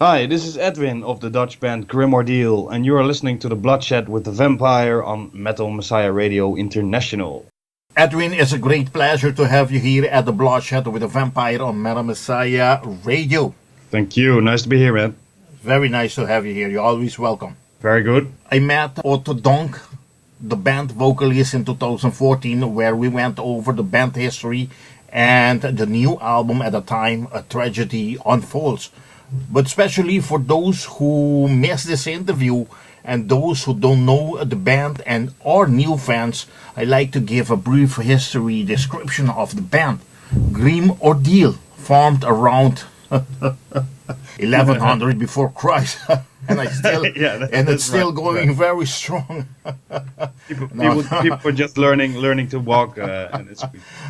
Hi, this is Edwin of the Dutch band Grim Ordeal, and you are listening to The Bloodshed with the Vampire on Metal Messiah Radio International. Edwin, it's a great pleasure to have you here at the Bloodshed with the Vampire on Metal Messiah Radio. Thank you, nice to be here, man. Very nice to have you here, you're always welcome. Very good. I met Otto Donk, the band vocalist, in 2014, where we went over the band history and the new album at the time, A Tragedy Unfolds. But especially for those who missed this interview and those who don't know the band and are new fans, I like to give a brief history description of the band. Grim Ordeal formed around 1100 before Christ, and it's still going very strong. People are just learning to walk. And it's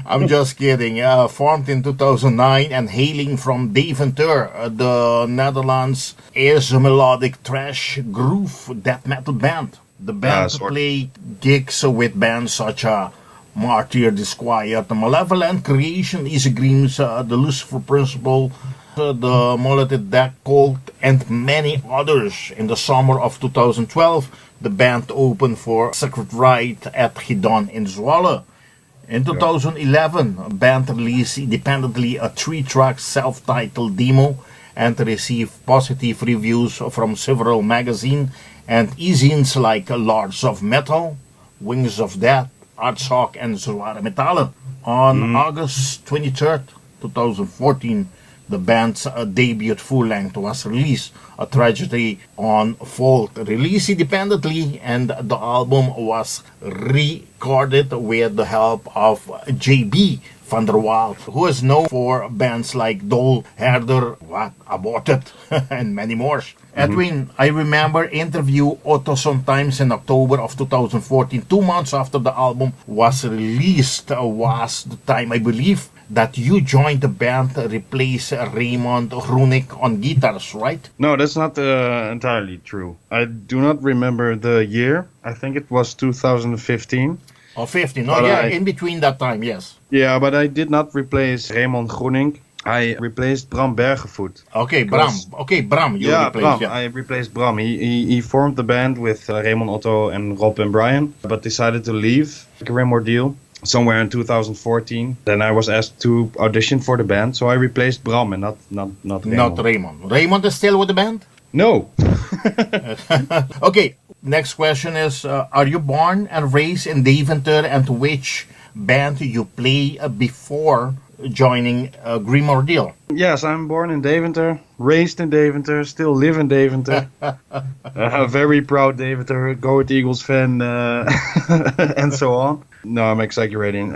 I'm just kidding. Formed in 2009 and hailing from Deventer, the Netherlands, is a melodic thrash groove death metal band. The band played gigs with bands such as Martyr, Disquiet, the Malevolent Creation, Izegrim, the Lucifer Principle, the Monolith Deathcult, and many others. In the summer of 2012, the band opened for Sacred Rite at Gidon in Zwolle. In 2011, the band released independently a 3-track self-titled demo and received positive reviews from several magazines and e-zines like Lords of Metal, Wings of Death, Aardschok, and Zware Metalle. On August 23rd, 2014, the band's debut full-length was released, A Tragedy Unfolds, released independently, and the album was recorded with the help of JB van der Waal, who is known for bands like Dol, Herder, Aborted, and many more. Edwin, I remember interview Otto sometimes in October of 2014, 2 months after the album was released, was the time, I believe, that you joined the band, replace Raymond Groenik on guitars, right? No, that's not entirely true. I do not remember the year. I think it was 2015. Or 15, oh yeah, in between that time, yes. Yeah, but I did not replace Raymond Groening. I replaced Bram Bergevoet. Okay, Bram. You replaced. Bram. Yeah, I replaced Bram. He formed the band with Raymond Otto and Rob and Brian, but decided to leave Grim Ordeal somewhere in 2014. Then I was asked to audition for the band, so I replaced Bram and not Raymond. Not Raymond. Raymond is still with the band? No. Okay, next question is, are you born and raised in Deventer, and which band you play before joining Grim Ordeal? Yes, I'm born in Deventer, raised in Deventer, still live in Deventer. A very proud Deventer, Go Ahead Eagles fan, and so on. No, I'm exaggerating.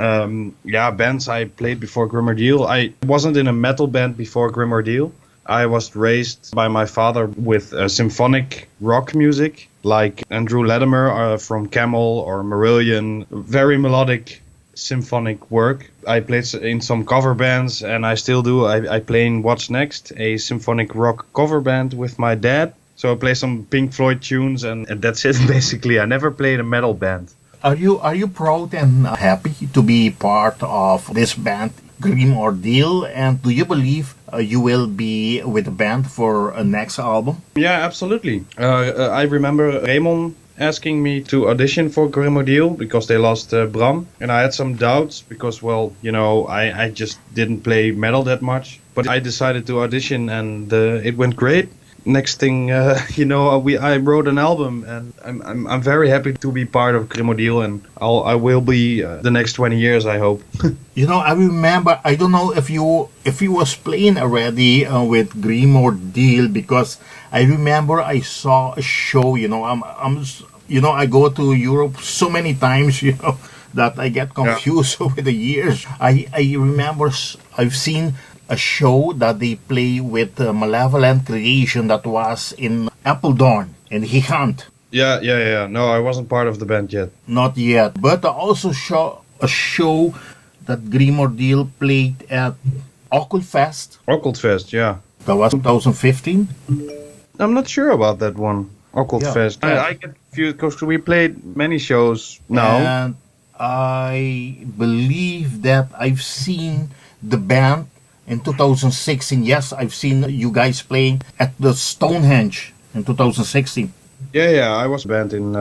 Bands I played before Grim Ordeal. I wasn't in a metal band before Grim Ordeal. I was raised by my father with symphonic rock music, like Andrew Latimer from Camel or Marillion. Very melodic symphonic work. I played in some cover bands, and I still do. I play in What's Next, a symphonic rock cover band with my dad. So I play some Pink Floyd tunes, and that's it basically. I never played a metal band. Are you proud and happy to be part of this band, Grim Ordeal, and do you believe you will be with the band for a next album? Yeah, absolutely. I remember Raymond asking me to audition for Grim Ordeal because they lost Bram, and I had some doubts because, I just didn't play metal that much. But I decided to audition, and it went great. Next thing, I wrote an album, and I'm very happy to be part of Grim Ordeal, and I will be the next 20 years, I hope. I remember. I don't know if you was playing already with Grim Ordeal, because I remember I saw a show. I go to Europe so many times. That I get confused with the years. I remember I've seen a show that they play with Malevolent Creation that was in Apeldoorn, in Gigant. Yeah. No, I wasn't part of the band yet. Not yet. But I also saw a show that Grim Ordeal played at Occultfest. Occultfest, yeah. That was 2015? I'm not sure about that one. Occultfest. Yeah. I get confused because we played many shows now. And I believe that I've seen the band in 2016. Yes, I've seen you guys playing at the Stonehenge in 2016. Yeah, I was banned in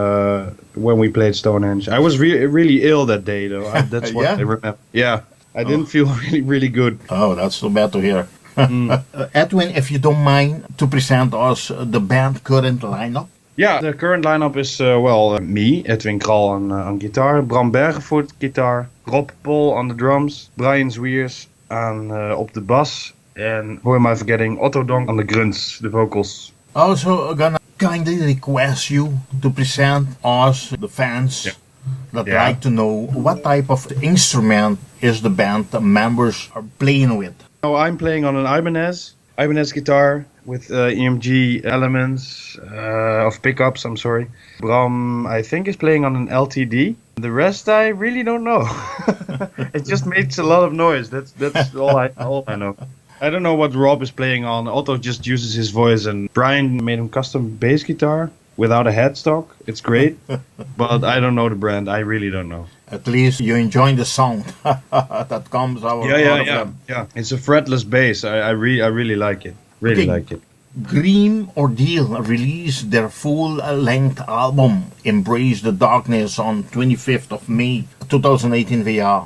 when we played Stonehenge. I was really ill that day, though. That's what Yeah? I remember. Yeah, I didn't feel really good. Oh, that's so bad to hear. Mm. Edwin, if you don't mind to present us the band current lineup. Yeah, the current lineup is me, Edwin Kral on guitar, Bram Bergenvoet guitar, Rob Pol on the drums, Brian Zwiers op de bass, and who am I forgetting? Otto Donk on the grunts, the vocals. Also, gonna kindly request you to present us, the fans, that like to know what type of instrument is the band members are playing with. Oh, I'm playing on an Ibanez guitar with EMG elements of pickups. I'm sorry. Bram, I think, is playing on an LTD. The rest, I really don't know. It just makes a lot of noise. That's all I know. I don't know what Rob is playing on. Otto just uses his voice, and Brian made him custom bass guitar without a headstock. It's great, but I don't know the brand. I really don't know. At least you enjoy the sound that comes out of them. Yeah. It's a fretless bass. I really like it. Like it. Green Ordeal released their full-length album Embrace the Darkness on 25th of May 2018 via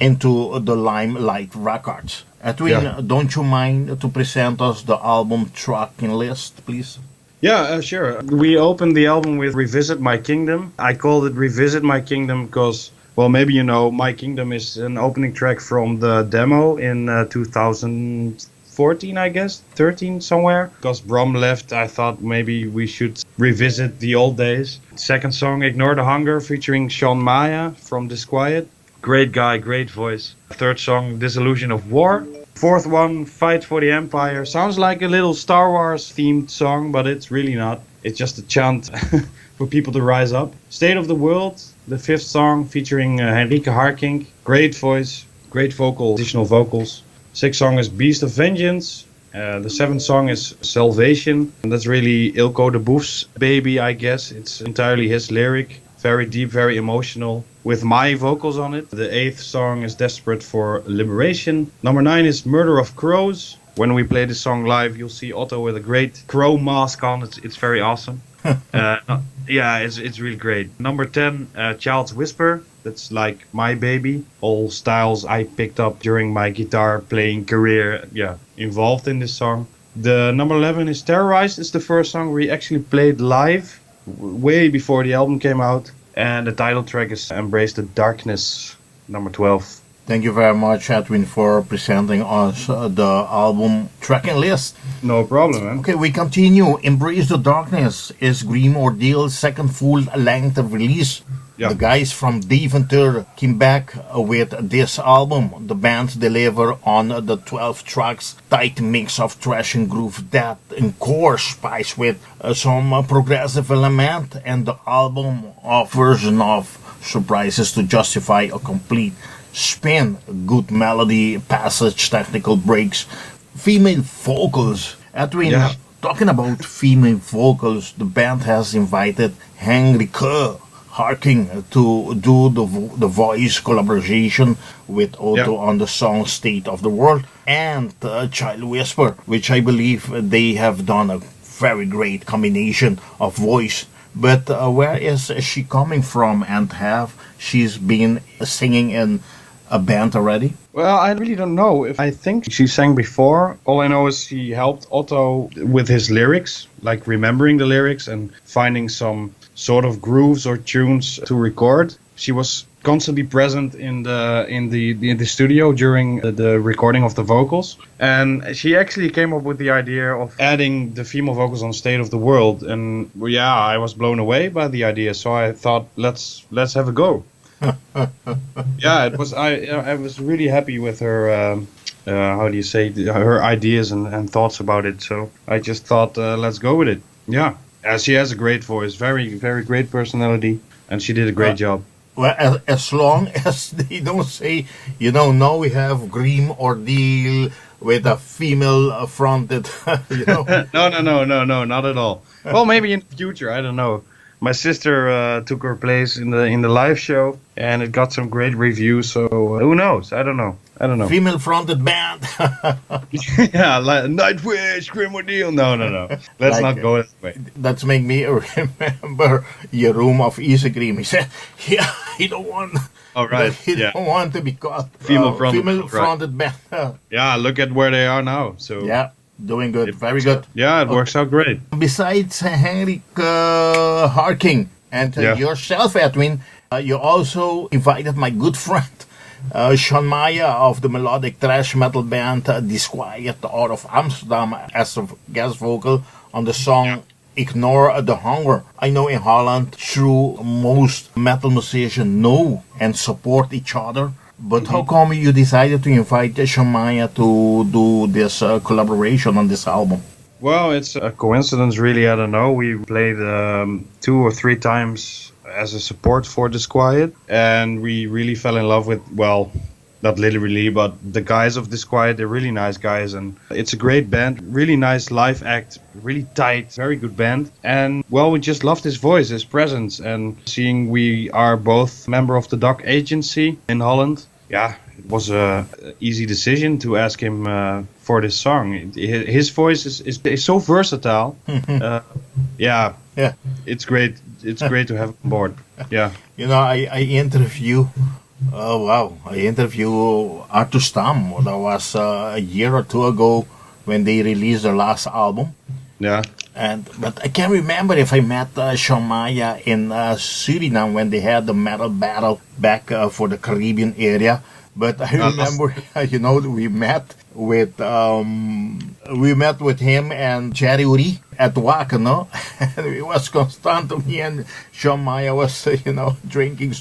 Into the Limelight Records. Edwin, don't you mind to present us the album tracking list, please? Yeah, sure. We opened the album with Revisit My Kingdom. I called it Revisit My Kingdom because, well, maybe you know, My Kingdom is an opening track from the demo in 2014, I guess, 13 somewhere. Because Bram left, I thought maybe we should revisit the old days. Second song, Ignore the Hunger, featuring Sean Maya from Disquiet. Great guy, great voice. Third song, Disillusion of War. Fourth one, Fight for the Empire. Sounds like a little Star Wars themed song, but it's really not. It's just a chant for people to rise up. State of the World, the fifth song, featuring Henrike Harking. Great voice, great additional vocals. Sixth song is Beast of Vengeance. The seventh song is Salvation. And that's really Ilko de Boef's baby, I guess. It's entirely his lyric. Very deep, very emotional, with my vocals on it. The eighth song is Desperate for Liberation. Number 9 is Murder of Crows. When we play this song live, you'll see Otto with a great crow mask on. It's very awesome. It's really great. Number 10, Child's Whisper. That's like my baby. All styles I picked up during my guitar playing career, involved in this song. The number 11 is Terrorized. It's the first song we actually played live, way before the album came out. And the title track is Embrace the Darkness, number 12. Thank you very much, Edwin, for presenting us the album tracking list. No problem, man. Okay, we continue. Embrace the Darkness is Green Ordeal's second full-length release. Yeah. The guys from Deventer came back with this album. The band deliver on the 12 tracks tight mix of thrash and groove that encore spiced with some progressive element, and the album version of surprises to justify a complete spin. Good melody, passage, technical breaks, female vocals. Edwin, talking about female vocals, the band has invited Henrike Harking to do the voice collaboration with Otto on the song State of the World, and Child Whisper, which I believe they have done a very great combination of voice. But where is she coming from, and have she's been singing in a band already? Well, I really don't know. I think she sang before. All I know is she helped Otto with his lyrics, like remembering the lyrics and finding some sort of grooves or tunes to record. She was constantly present in the studio during the recording of the vocals, and she actually came up with the idea of adding the female vocals on State of the World. And I was blown away by the idea, so I thought let's have a go. It was. I was really happy with her. How do you say, her ideas and thoughts about it. So I just thought, let's go with it. Yeah. She has a great voice, very, very great personality, and she did a great job. Well, as long as they don't say, now we have Green Ordeal with a female fronted, No, not at all. Well, maybe in the future, I don't know. My sister took her place in the live show, and it got some great reviews. So who knows? I don't know. Female fronted band. Yeah, like Nightwish, Grim Ordeal. No. Let's not go that way. That's make me remember your room of Izegrim. He said, "Yeah, he don't want." All right. He don't want to be called Female fronted band. Yeah, look at where they are now. So Yeah, doing good, very good. Yeah, it works out great. Besides Henrik Harking and yourself, Edwin, you also invited my good friend Sean Maya of the melodic thrash metal band Disquiet out of Amsterdam as a guest vocal on the song Ignore the Hunger. I know in Holland, through most metal musicians know and support each other. But how come you decided to invite Sean Maya to do this collaboration on this album? Well, it's a coincidence, really. I don't know. We played 2 or 3 times as a support for Disquiet, and we really fell in love with, well, not literally, but the guys of Disquiet. They're really nice guys, and it's a great band, really nice live act, really tight, very good band. And well, we just loved his voice, his presence, and seeing we are both member of the Doc Agency in Holland, yeah, it was a easy decision to ask him for this song. His voice is so versatile. Yeah, it's great. It's great to have him on board. Yeah. You know, I interview. I interview Arthur Stam. That was a year or 2 ago when they released their last album. Yeah. But I can't remember if I met Sean Maya in Suriname when they had the metal battle back for the Caribbean area. But I remember, we met with him and Jerry Uri at Wacken, no? And it was constant to me, and Sean Maya was, drinking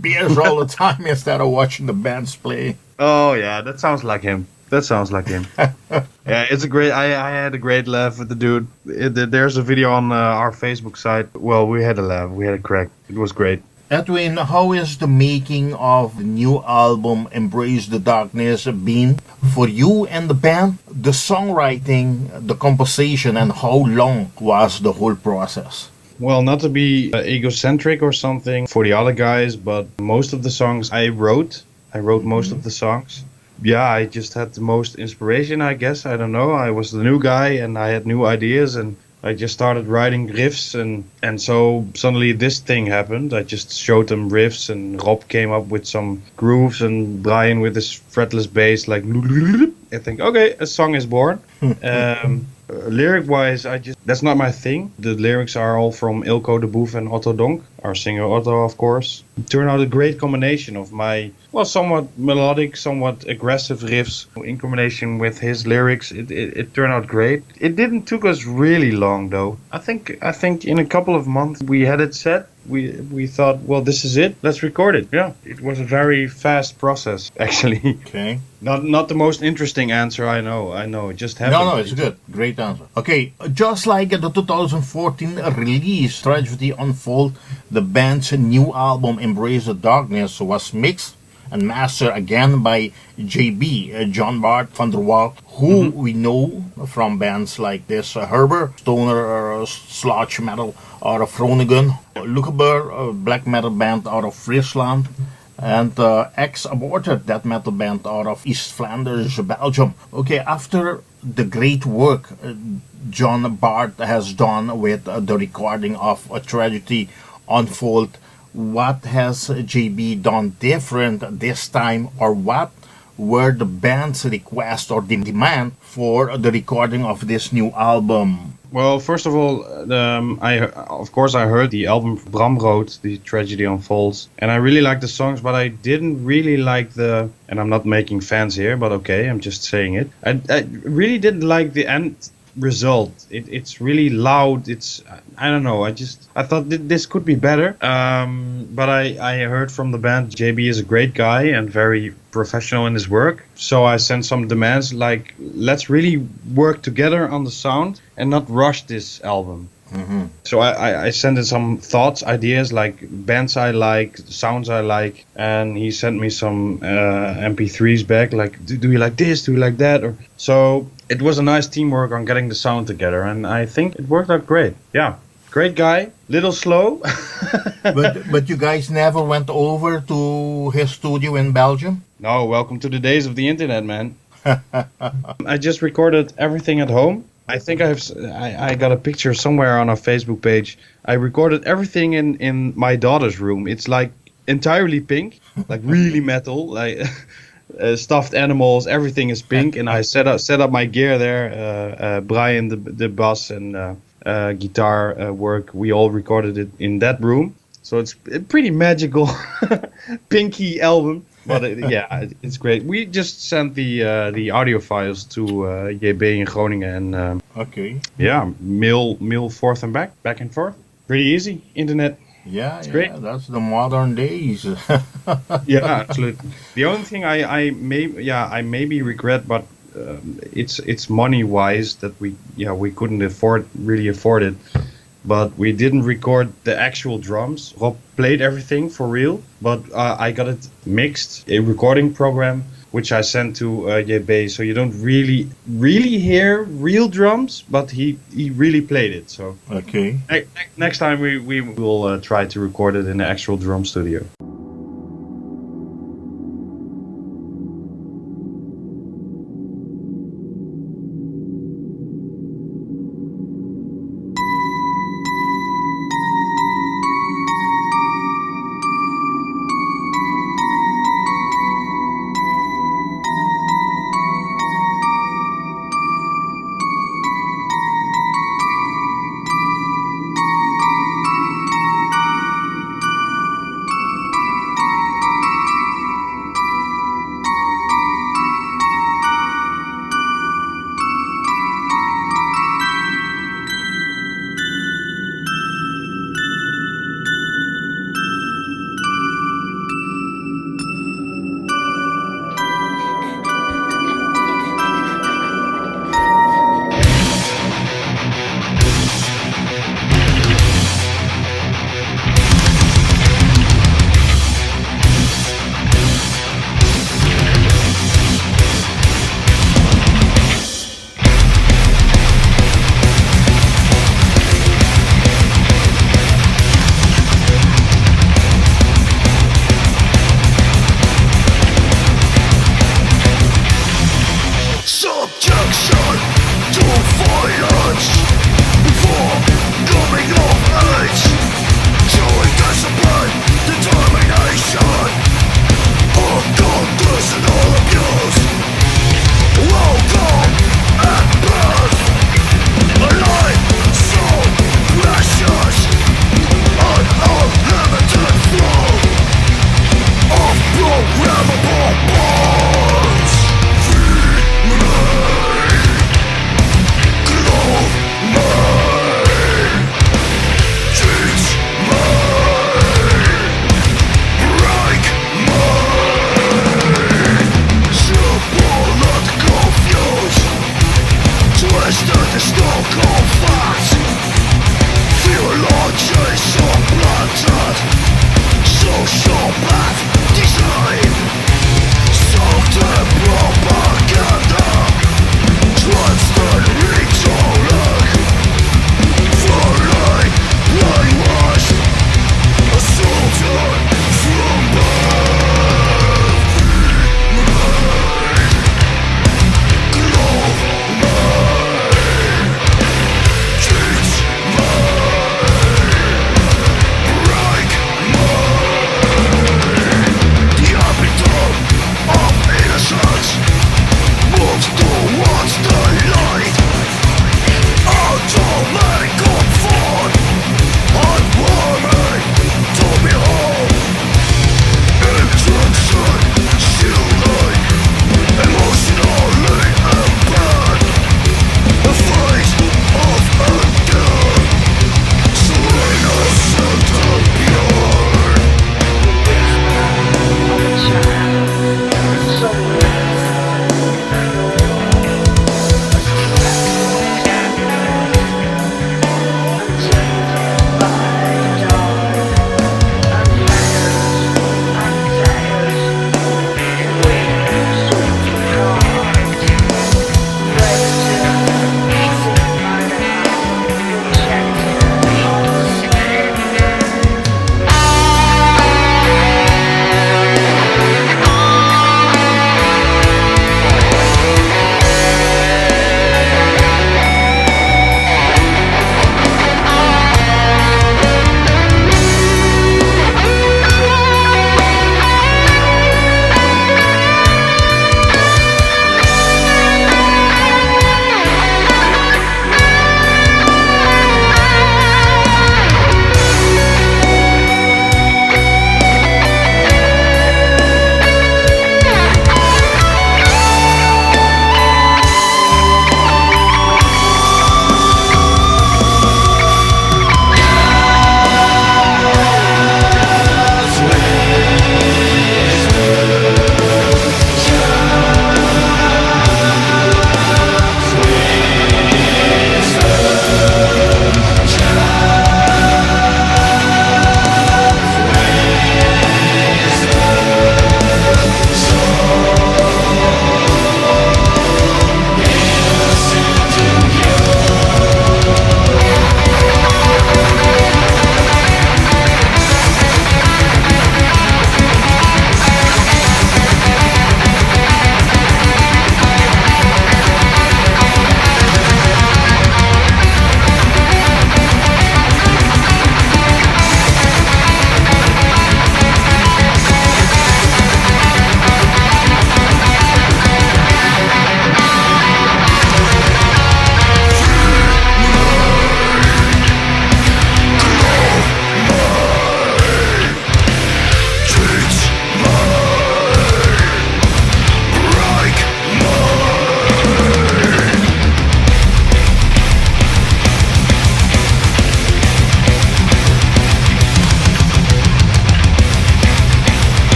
beers all the time instead of watching the bands play. Oh yeah, that sounds like him. Yeah, it's a great. I had a great laugh with the dude. There's a video on our Facebook site. Well, we had a laugh. We had a crack. It was great. Edwin, how is the making of the new album Embrace the Darkness been for you and the band? The songwriting, the composition, and how long was the whole process? Well, not to be egocentric or something for the other guys, but most of the songs I wrote. I wrote most of the songs. Yeah, I just had the most inspiration, I guess. I don't know. I was the new guy and I had new ideas, and I just started writing riffs, and so suddenly this thing happened. I just showed them riffs, and Rob came up with some grooves, and Brian with his fretless bass, like, I think, okay, a song is born. Lyric-wise, that's not my thing. The lyrics are all from Ilko de Boef and Otto Donk, our singer Otto, of course. It turned out a great combination of my, somewhat melodic, somewhat aggressive riffs in combination with his lyrics. It turned out great. It didn't took us really long, though. I think in a couple of months we had it set. We thought, well, this is it. Let's record it. Yeah, it was a very fast process, actually. Okay. Not the most interesting answer, I know. It just happened. No, it's good. Great answer. Okay, just like the 2014 release, Tragedy Unfold, the band's new album, Embrace the Darkness, was mixed and mastered again by JB, John Bart van der Wal, who we know from bands like this, Herber, stoner sludge metal out of Groningen, Lucifer, a black metal band out of Friesland, and Ex-Aborted, death metal band out of East Flanders, Belgium. Okay, after the great work John Bart has done with the recording of A Tragedy Unfold, what has JB done different this time, or what were the band's requests or demand for the recording of this new album? Well, first of all, I heard the album Bram wrote, The Tragedy Unfolds, and I really liked the songs, but I didn't really like and I'm not making fans here, but okay, I'm just saying it. I really didn't like the end result. It's really loud. I don't know. I thought this could be better. But I heard from the band JB is a great guy and very professional in his work. So I sent some demands like, let's really work together on the sound and not rush this album. Mm-hmm. So I sent in some thoughts, ideas, like bands I like, sounds I like, and he sent me some MP3s back, like, do you like this, do you like that? So it was a nice teamwork on getting the sound together, and I think it worked out great. Yeah. Great guy, little slow. But you guys never went over to his studio in Belgium? No, welcome to the days of the internet, man. I just recorded everything at home. I think I got a picture somewhere on our Facebook page. I recorded everything in my daughter's room. It's like entirely pink, like really metal, like stuffed animals. Everything is pink, and I set up my gear there. Brian, the bass and guitar work, we all recorded it in that room. So it's a pretty magical, pinky album. But it's great. We just sent the audio files to JB in Groningen, and Okay. yeah, mail forth and back and forth. Pretty easy. Internet. Yeah, It's great. that's the modern days. Yeah, absolutely. The only thing I maybe regret, but it's money wise that we couldn't really afford it. But we didn't record the actual drums. Rob played everything for real, but I got it mixed, a recording program, which I sent to JB, so you don't really hear real drums, but he really played it. So Okay. next time we will try to record it in the actual drum studio.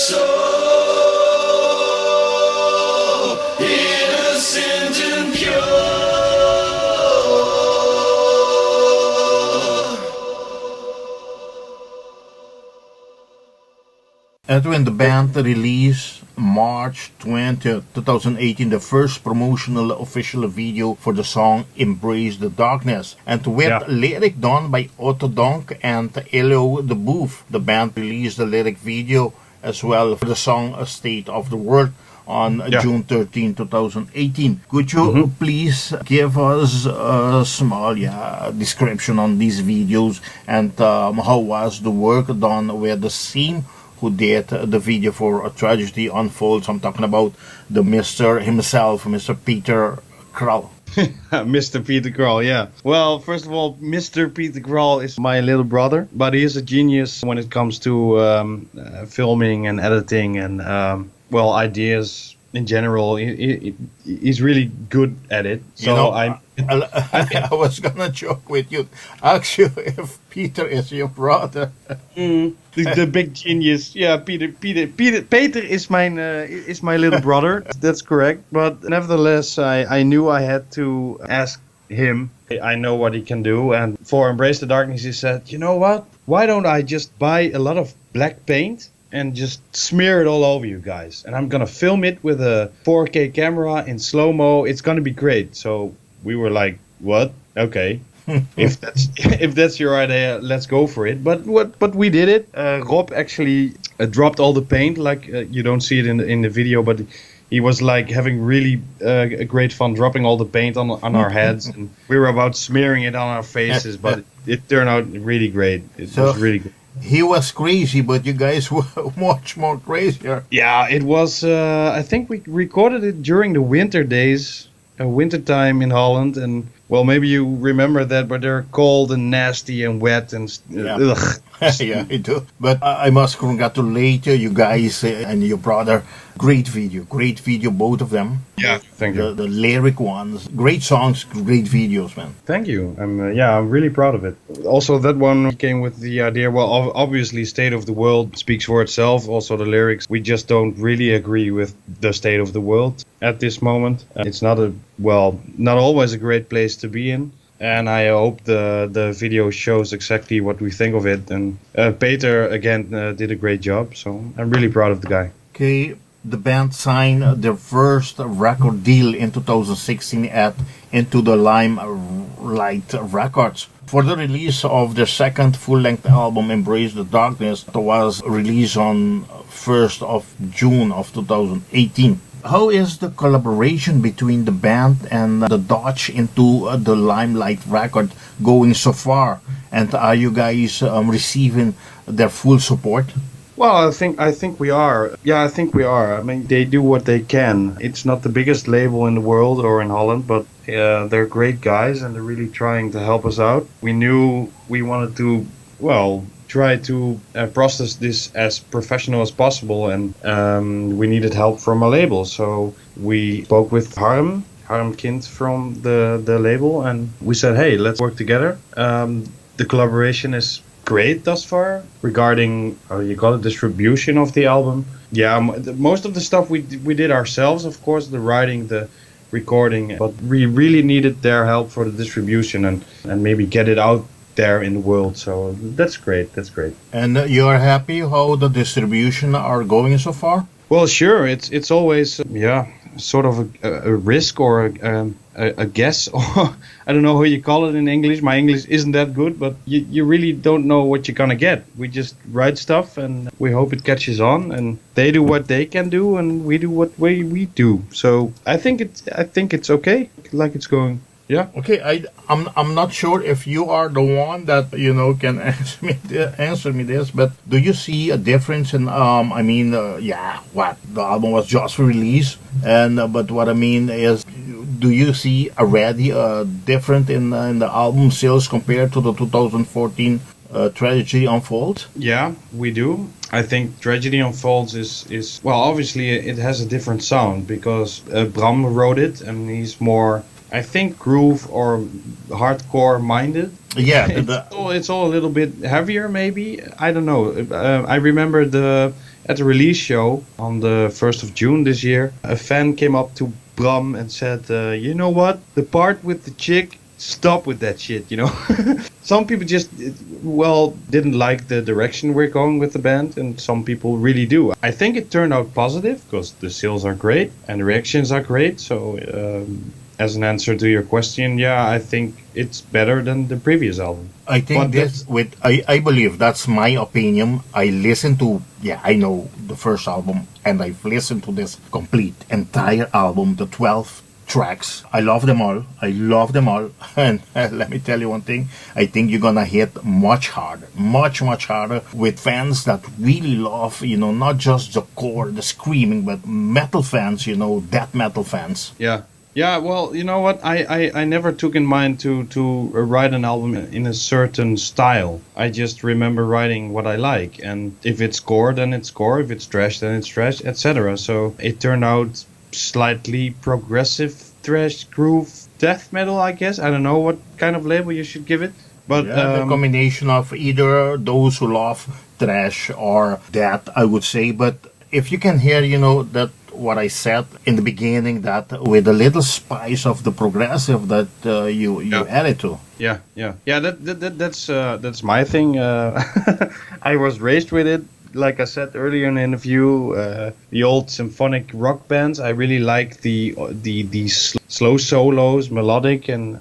So innocent and pure. Edwin, the band released March 20th, 2018, the first promotional official video for the song Embrace the Darkness. And with lyric done by Otto Donk and Elo the Booth, the band released the lyric video as well for the song A State of the World on June 13, 2018. Could you please give us a small description on these videos and how was the work done with the same who did the video for A Tragedy Unfolds? I'm talking about the Mr. himself, Mr. Peter Kral. Mr. Peter Kral, yeah. Well, first of all, Mr. Peter Kral is my little brother, but he is a genius when it comes to filming and editing and, ideas in general. He's really good at it. So I was gonna joke with you. Ask you if Peter is your brother. The big genius, yeah. Peter is my little brother. That's correct. But nevertheless, I knew I had to ask him. I know what he can do, and for Embrace the Darkness, he said, "You know what? Why don't I just buy a lot of black paint and just smear it all over you guys? And I'm gonna film it with a 4K camera in slow-mo. It's gonna be great." So we were like, "What? Okay." if that's your idea, let's go for it. But we did it. Rob actually dropped all the paint, like you don't see it in the video, but he was like having really great fun dropping all the paint on our heads, and we were about smearing it on our faces, but it turned out really great. It was really good. He was crazy, but you guys were much more crazier. Yeah, it was. I think we recorded it during the winter days, winter time in Holland, and well, maybe you remember that, but they're cold and nasty and wet and ugh. Yeah, I do. But I must congratulate you guys and your brother. Great video, both of them. Yeah, thank you. The lyric ones, great songs, great videos, man. Thank you. I'm really proud of it. Also, that one came with the idea. Well, obviously, State of the World speaks for itself. Also, the lyrics. We just don't really agree with the state of the world at this moment. It's not always a great place to be in. And I hope the video shows exactly what we think of it. And Peter, again, did a great job. So I'm really proud of the guy. Okay, the band signed their first record deal in 2016 at Into the Limelight Records for the release of their second full-length album, Embrace the Darkness. It was released on 1st of June of 2018. How is the collaboration between the band and the Dutch Into the Limelight record going so far? And are you guys receiving their full support? Well, I think we are. Yeah, I think we are. I mean, they do what they can. It's not the biggest label in the world or in Holland, but they're great guys and they're really trying to help us out. We knew we wanted to, try to process this as professional as possible, and we needed help from a label. So we spoke with Harm Kind from the label, and we said, hey, let's work together. The collaboration is great thus far regarding distribution of the album. Yeah, most of the stuff we did ourselves, of course, the writing, the recording, but we really needed their help for the distribution and maybe get it out there in the world. So that's great. And you're happy how the distribution are going so far? Well, sure. It's always sort of a risk or a guess, or I don't know how you call it in English. My English isn't that good, but you really don't know what you're gonna get. We just write stuff and we hope it catches on, and they do what they can do and we do what we do. So I think it's okay, like it's going. Yeah. Okay, I'm not sure if you are the one that can answer me this, but do you see a difference in the album was just released, and but what I mean is, do you see already a difference in the album sales compared to the 2014 Tragedy Unfolds? Yeah, we do. I think Tragedy Unfolds is obviously it has a different sound because Bram wrote it and he's more, I think, groove or hardcore minded. Yeah, it's all a little bit heavier, maybe. I don't know. I remember at the release show on the 1st of June this year, a fan came up to Bram and said, you know what, the part with the chick, stop with that shit, you know. Some people just, didn't like the direction we're going with the band, and some people really do. I think it turned out positive because the sales are great and the reactions are great. So as an answer to your question, yeah, I think it's better than the previous album. I think I believe that's my opinion. I listened to, I know the first album, and I've listened to this complete entire album, the 12 tracks. I love them all. And let me tell you one thing. I think you're gonna hit much harder with fans that really love, not just the core, the screaming, but metal fans, death metal fans. Yeah. Yeah, well, you know what? I never took in mind to write an album in a certain style. I just remember writing what I like. And if it's core, then it's core. If it's thrash, then it's thrash, etc. So it turned out slightly progressive thrash groove death metal, I guess. I don't know what kind of label you should give it. But the combination of either those who love thrash or death, I would say. But if you can hear, that what I said in the beginning, that with a little spice of the progressive that you added to. Yeah. That's my thing. I was raised with it. Like I said earlier in the interview, the old symphonic rock bands. I really like the slow solos, melodic, and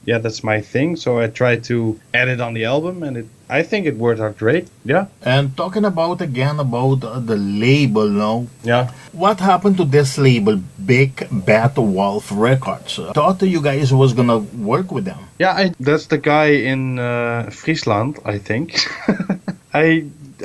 that's my thing. So I tried to add it on the album, and I think it worked out great. Yeah. And talking about the label now. Yeah. What happened to this label, Big Bad Wolf Records? Thought you guys was gonna work with them. Yeah, that's the guy in Friesland, I think.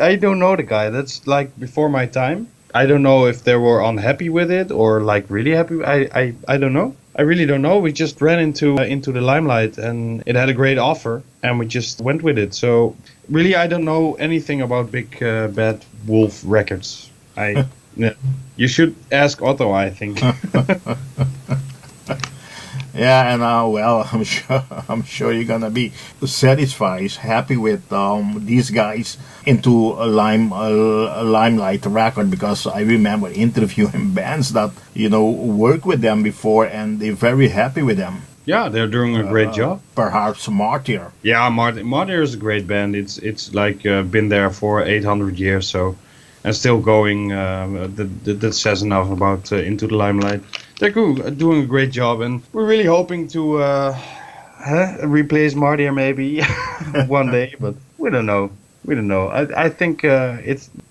I don't know the guy. That's like before my time. I don't know if they were unhappy with it or like really happy. I don't know. I really don't know. We just ran into the Limelight, and it had a great offer, and we just went with it. So really, I don't know anything about Big Bad Wolf Records. You should ask Otto, I think. Yeah, and I'm sure you're gonna be satisfied, happy with these guys into a Limelight record, because I remember interviewing bands that work with them before, and they're very happy with them. Yeah, they're doing a great job. Perhaps Martyr. Yeah, Martyr is a great band. It's like been there for 800 years, so and still going. That says enough about Into the Limelight. They're doing a great job, and we're really hoping to replace Martyr maybe one day, but we don't know. I think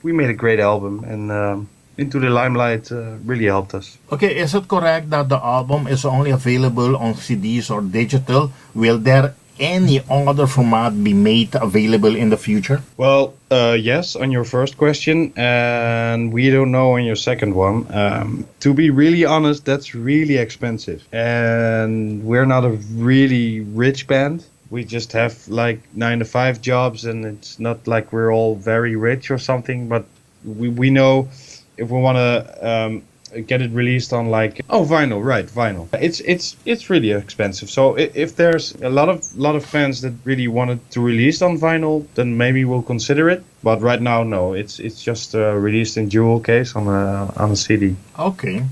we made a great album, and Into the Limelight really helped us. Okay, is it correct that the album is only available on CDs or digital? Will there any other format be made available in the future? Well, yes, on your first question, and we don't know on your second one. To be really honest, that's really expensive, and we're not a really rich band. We just have like 9-to-5 jobs, and it's not like we're all very rich or something, but we know if we want to get it released on vinyl. It's really expensive. So if there's a lot of fans that really wanted to release on vinyl, then maybe we'll consider it. But right now, no. It's just released in jewel case on a CD. Okay.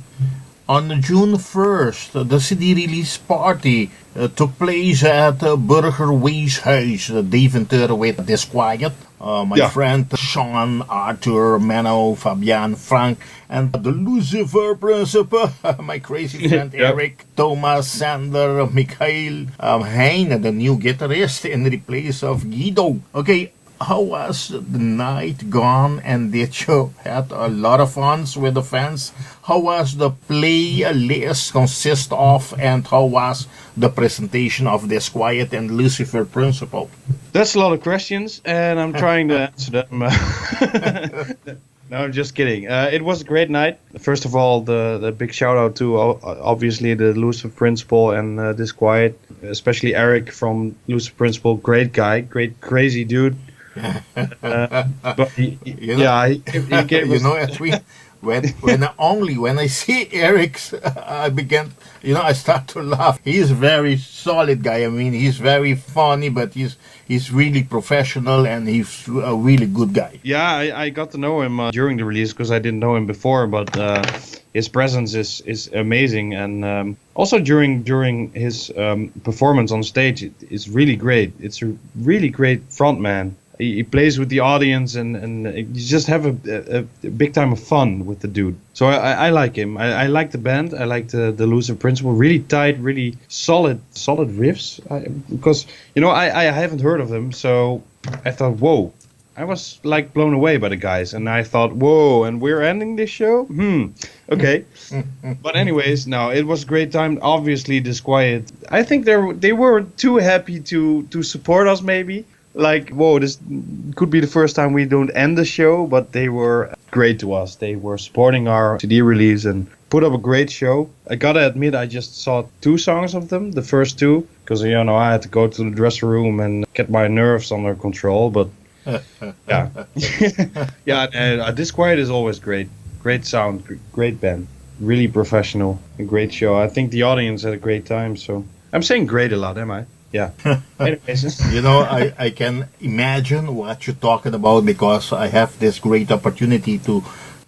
On June 1st, the CD release party took place at Burger Weeshuis, Deventer, with Disquiet. My friend Sean, Arthur, Menno, Fabian, Frank, and the Lucifer Principle, my crazy friend Eric, Thomas, Sander, Mikhail, Hein, the new guitarist in the place of Guido. Okay, how was the night gone, and did you had a lot of fun with the fans? How was the playlist consist of, and how was the presentation of Disquiet and Lucifer Principle? That's a lot of questions, and I'm trying to answer them. No, I'm just kidding. It was a great night. First of all, the big shout out to obviously the Lucifer Principle and Disquiet, especially Eric from Lucifer Principle. Great guy, great crazy dude. But he gave us... Edwin, when I see Eric's, I start to laugh. He's a very solid guy. I mean, he's very funny, but he's really professional, and he's a really good guy. Yeah, I got to know him during the release because I didn't know him before, but his presence is amazing, and also during his performance on stage, it's really great. It's a really great frontman. He plays with the audience, and you just have a big time of fun with the dude. So I like him. I like the band. I like the Lucifer Principle. Really tight, really solid riffs. Because I haven't heard of them, so I thought, whoa. I was like blown away by the guys, and I thought, whoa, and we're ending this show? Okay. But anyways, no, it was a great time. Obviously, Disquiet. I think they were too happy to support us, maybe. Like, whoa, this could be the first time we don't end the show, but they were great to us. They were supporting our CD release and put up a great show. I gotta admit, I just saw 2 songs of them, the first 2, because, I had to go to the dressing room and get my nerves under control, but yeah. Yeah, Disquiet is always great. Great sound, great band. Really professional, a great show. I think the audience had a great time, so I'm saying great a lot, am I? Yeah. Anyways. I can imagine what you're talking about, because I have this great opportunity to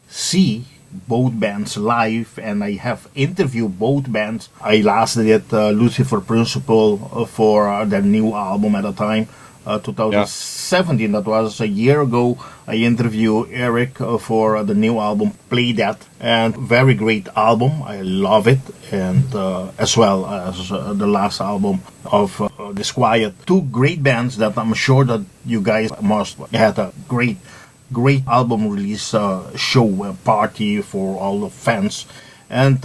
see both bands live, and I have interviewed both bands. I last did Lucifer Principle for their new album at the time, 2017. That was a year ago. I interviewed Eric for the new album, Play That, and very great album. I love it, and as well as the last album of Disquiet. 2 great bands that I'm sure that you guys must had a great album release show party for all the fans, and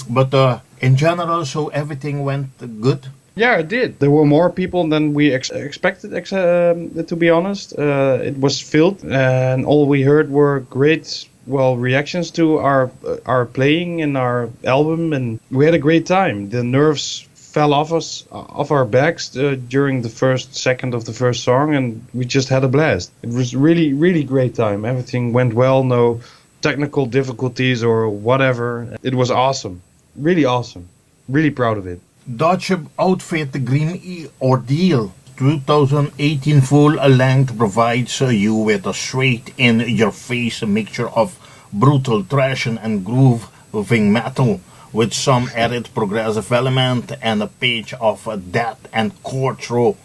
but in general, so everything went good. Yeah, it did. There were more people than we expected, to be honest. It was filled, and all we heard were great, reactions to our playing and our album, and we had a great time. The nerves fell off our backs during the first second of the first song, and we just had a blast. It was really, really great time. Everything went well, no technical difficulties or whatever. It was awesome. Really awesome. Really proud of it. Dutch outfit Grim Ordeal 2018 full-length provides you with a straight-in-your-face mixture of brutal thrash and grooving metal with some added progressive element and a page of death and core throw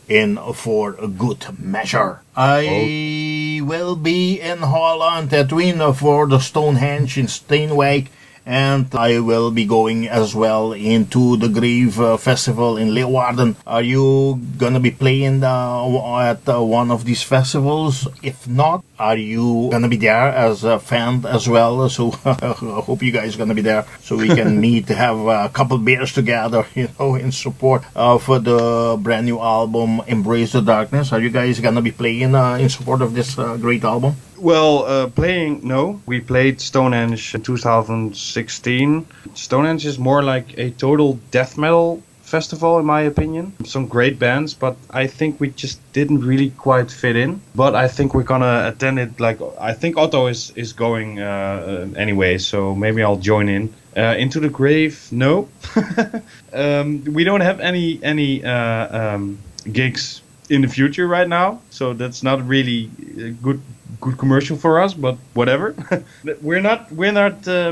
in for a good measure. I will be in Holland, Edwin, for the Stonehenge in Steenwijk, and I will be going as well into the Grave Festival in Leeuwarden. Are you gonna be playing at one of these festivals? If not, are you gonna be there as a fan as well? So I hope you guys are gonna be there so we can meet, have a couple beers together, in support of the brand new album Embrace the Darkness. Are you guys gonna be playing in support of this great album? Well, playing, no. We played Stonehenge in 2016. Stonehenge is more like a total death metal festival, in my opinion. Some great bands, but I think we just didn't really quite fit in. But I think we're gonna attend it, I think Otto is going anyway, so maybe I'll join in. Into the Grave, no. We don't have any gigs in the future right now, so that's not really good commercial for us, but whatever. we're not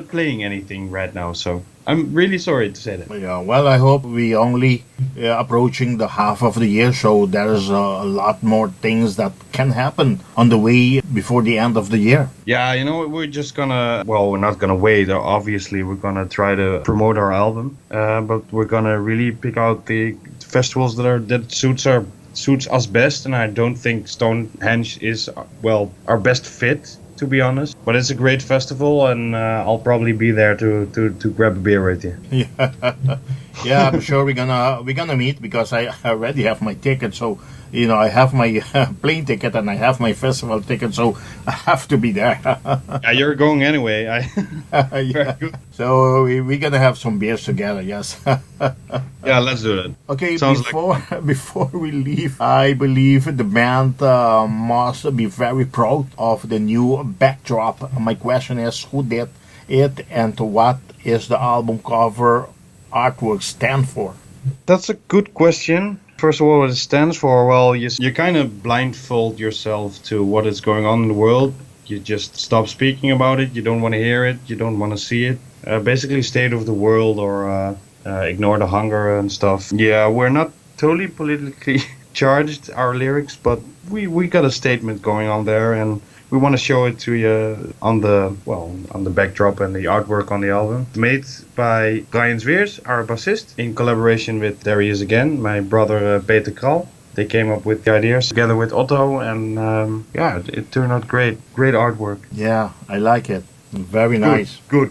playing anything right now, so I'm really sorry to say that. Yeah, well, I hope we only approaching the half of the year, so there's a lot more things that can happen on the way before the end of the year. Yeah, we're just gonna, we're not gonna wait, obviously. We're gonna try to promote our album, but we're gonna really pick out the festivals that suits us best, and I don't think Stonehenge is our best fit, to be honest. But it's a great festival, and I'll probably be there to grab a beer with you. Yeah, I'm sure we're gonna meet, because I already have my ticket. So I have my plane ticket and I have my festival ticket, so I have to be there. Yeah, you're going anyway. Very Yeah. good. So we're gonna have some beers together, yes. Yeah, let's do it. Okay, Sounds before we leave, I believe the band must be very proud of the new backdrop. My question is, who did it and what is the album cover artwork stand for? That's a good question. First of all, what it stands for, well, you kind of blindfold yourself to what is going on in the world. You just stop speaking about it. You don't want to hear it. You don't want to see it. Basically, state of the world or ignore the hunger and stuff. Yeah, we're not totally politically charged, our lyrics, but we got a statement going on there, and we want to show it to you on the backdrop and the artwork on the album. Made by Brian Zweers, our bassist, in collaboration with There He Is Again, my brother Peter Kral. They came up with the ideas together with Otto, and it turned out great. Great artwork. Yeah, I like it. Very nice. Good.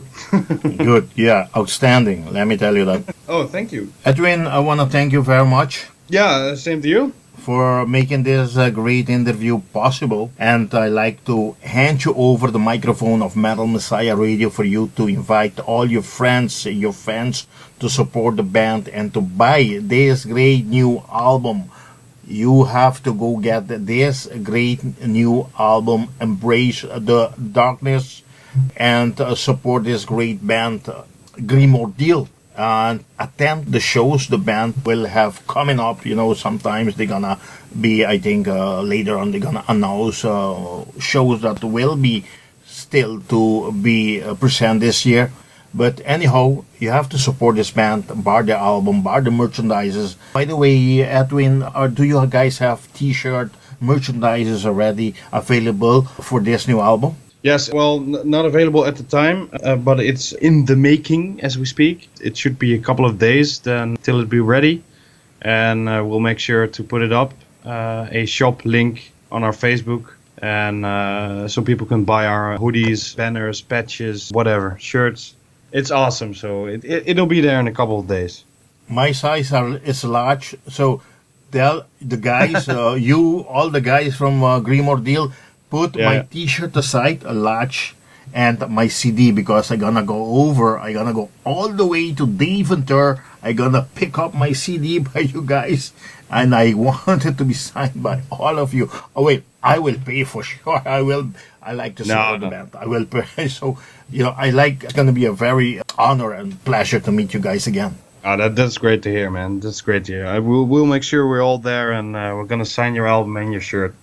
Good. Yeah, outstanding. Let me tell you that. Oh, thank you. Edwin, I want to thank you very much Yeah, same to you. for making this great interview possible. And I like to hand you over the microphone of Metal Messiah Radio for you to invite all your friends, your fans to support the band and to buy this great new album. You have to go get this great new album, embrace the darkness, and support this great band, Ordeal, and attend the shows the band will have coming up. Sometimes they're gonna be, I think, later on they're gonna announce shows that will be still to be present this year. But anyhow, you have to support this band, buy the album, buy the merchandises. By the way, Edwin, do you guys have t-shirt merchandises already available for this new album? Yes, well, not available at the time, but it's in the making as we speak. It should be a couple of days then till it be ready, and we'll make sure to put it up, a shop link on our Facebook, and so people can buy our hoodies, banners, patches, whatever, shirts. It's awesome, so it'll be there in a couple of days. My size is large, so tell the guys, all the guys from Ordeal, put my t-shirt aside, a large, and my CD, because I'm gonna go all the way to Deventer. I'm gonna pick up my CD by you guys, and I want it to be signed by all of you. Oh wait, I will pay for sure. I will. I like to support the band. I will pay. So, it's gonna be a very honor and pleasure to meet you guys again. That's great to hear, man. That's great to hear. We'll make sure we're all there, and we're gonna sign your album and your shirt.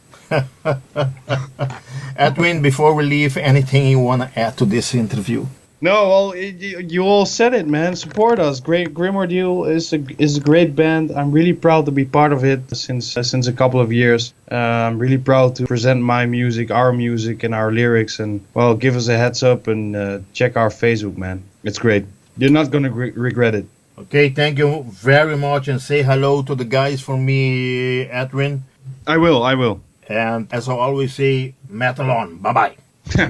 Edwin, before we leave, anything you want to add to this interview? No, well, you all said it, man. Support us. Ordeal is a great band. I'm really proud to be part of it since a couple of years. I'm really proud to present my music, our music, and our lyrics. And well, give us a heads up and check our Facebook, man. It's great. You're not gonna regret it. Okay, thank you very much, and say hello to the guys for me, Edwin. I will. And as I always say, metal on. Bye-bye.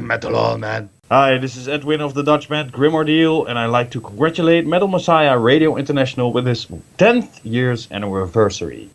Metal on, man. Hi, this is Edwin of the Dutch band Ordeal, and I'd like to congratulate Metal Messiah Radio International with its 10th year's anniversary.